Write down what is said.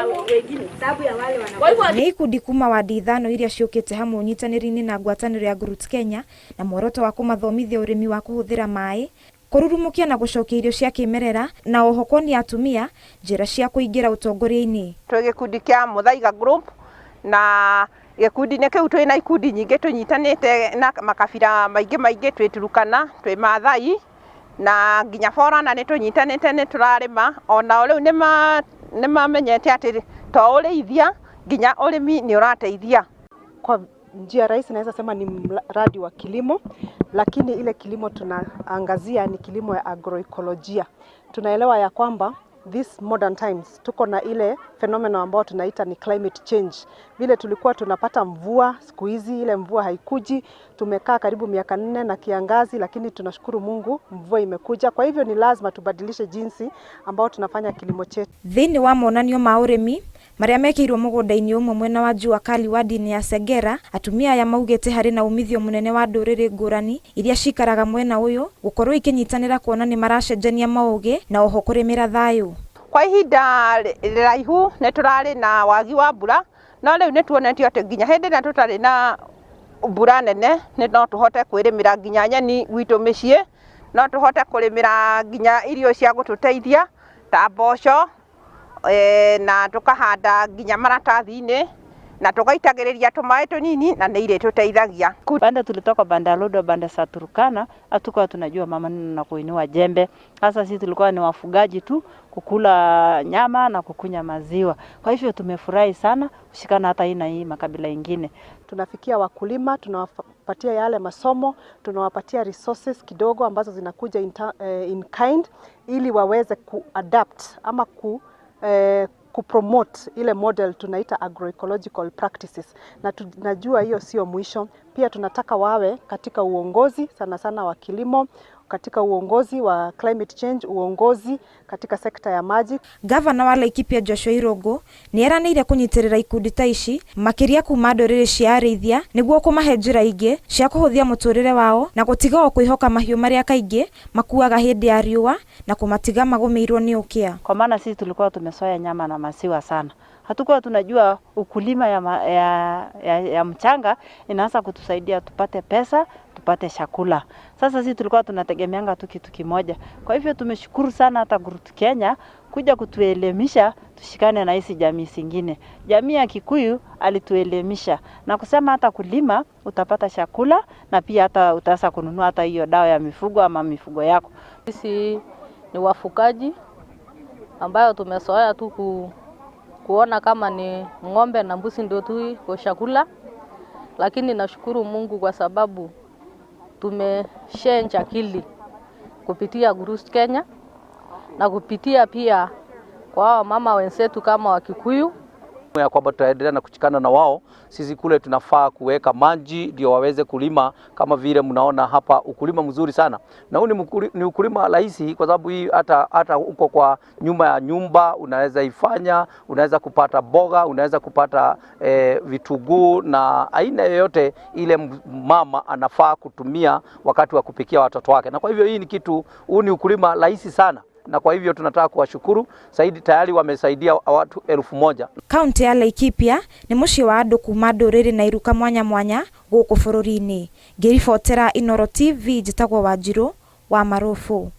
wengine sababu ya wale wana. Ni ikundi kuma wa ithano iria ciukite hamwe unyitanĩri-inĩ na ngwatanĩro ya Groots Kenya na muoroto wa kumathomithia ũrĩmi wa kuhuthira maĩ, kururumukia na gucokia irio cia kimerera na oho ni Atumia njira cia kuingira ũtongoria-inĩ. Twe gikundi kia Muthaiga Group na gikundi ne kiu twina ikundi nyingi tunyitanite na makabira maingi twiturukana twi Maathai na nginya forana ni tunyitanite ni turarima ona riu ni mamenyete ati to ũrĩithia nginya ũrĩmi ni ũrateithia. Kwa njia rahisi naweza sema ni mradi wa kilimo, lakini ile kilimo tunaangazia ni kilimo ya agroekolojia. Tunaelewa ya kwamba this modern times tuko na ile fenomena ambao tunaita ni climate change. Vile tulikuwa tunapata mvua, siku hizi ile mvua haikuji. Tumekaa karibu miaka 4 na kiangazi, lakini tunashukuru Mungu mvua imekuja. Kwa hivyo ni lazima tubadilishe jinsi ambao tunafanya kilimo chetu. Thini wa monanio ma ũrĩmi maria mekirwo mũgũnda-inĩ ũmwe mwena wa Jua Kali wa dini ya Segera, atumia aya maugĩte harĩ na umithio mũnene wa ndũrĩrĩ ngũrani iria cikaraga mwena ũyũ gukorwo ikinyitanĩra kuona ni maracenjania maũgĩ na oho kũrĩmĩra thayũ. Kwa ihinda raihu nĩ turarĩ na wagi wa mbura, no rĩu nĩ tuonetio atĩ nginya hĩndĩ ĩrĩa tũtarĩ na mbura nene no tũhote kwĩrĩmĩra nginya nyeni gwitũ mĩciĩ, no tũhote kũrĩmĩra nginya irio cia gũtũteithia ta mboco na tukahanda nginya maratathi-inĩ na tugaitagĩrĩria tũmaĩ tũnini na nĩ irĩ tũteithagia. Banda tulitoka banda Lodo, banda Saturukana, hatukuwa tunajua mama na kuinua jembe. Sasa sisi tulikuwa ni wafugaji tu, kukula nyama na kukunya maziwa. Kwa hivyo tumefurahi sana kushikana hata hii makabila ingine. Tunafikia wakulima, tunawapatia yale masomo, tunawapatia resources kidogo ambazo zinakuja in kind ili waweze kuadapt ama kupromote ile model tunaita agroecological practices. Na tunajua hiyo sio mwisho. Pia tunataka wawe katika uongozi sana sana wa kilimo, katika uongozi wa climate change, uongozi katika sekta ya maji. Gavana wa Laikipia Joshua Irogo ni eranĩire kunyitirĩra ikundi ta ici makiria kuma ndũrĩrĩ cia arĩithia nĩguo kũmahe njĩra ingĩ cia kũhũthia mũtũrĩre wao na gũtiga kwĩhoka mahiũ marĩa kaingĩ makuaga hĩndĩ ya riũa na kũmatiga magũmĩirwo nĩ ũkĩa. Kwa maana sisi tulikuwa tumesoya nyama na maziwa sana. Hatukuwa tunajua ukulima ya mchanga inaanza kutusaidia tupate pesa, tupate chakula. Sasa sisi tulikuwa tunategemeanga tu kitu kimoja. Kwa hivyo tumeshukuru sana hata Groots Kenya kuja kutuelimisha tushikane na hizi jamii zingine. Jamii ya Kikuyu alituelimisha na kusema hata kulima utapata chakula na pia hata utaweza kununua hata hiyo dawa ya mifugo ama mifugo yako. Sisi ni wafugaji ambayo tumesoea tu kuona kama ni ng'ombe na mbuzi ndio tu kwa chakula, lakini nashukuru Mungu kwa sababu tumeshange akili kupitia Groots Kenya na kupitia pia kwa mama wenzetu kama wa Kikuyu ya kwamba tutaendelea na kuchikana na wao. Sisi kule tunafaa kuweka maji ndio waweze kulima, kama vile mnaona hapa ukulima mzuri sana. Na huu ni ukulima rahisi kwa sababu hii hata uko kwa nyuma ya nyumba unaweza ifanya, unaweza kupata boga, unaweza kupata vitunguu na aina yoyote ile mama anafaa kutumia wakati wa kupikia watoto wake. Na kwa hivyo huu ni ukulima rahisi sana. Na kwa hivyo tunataka kuwashukuru zaidi, tayari wamesaidia watu 1000. Kaunti ya Laikipia ni muciĩ wa andũ kuma ndũrĩrĩ na iruka mwanya mwanya gũkũ bũrũri-inĩ. Ngĩribotera Inooro TV njĩtagwo Wanjirũ wa Marofu.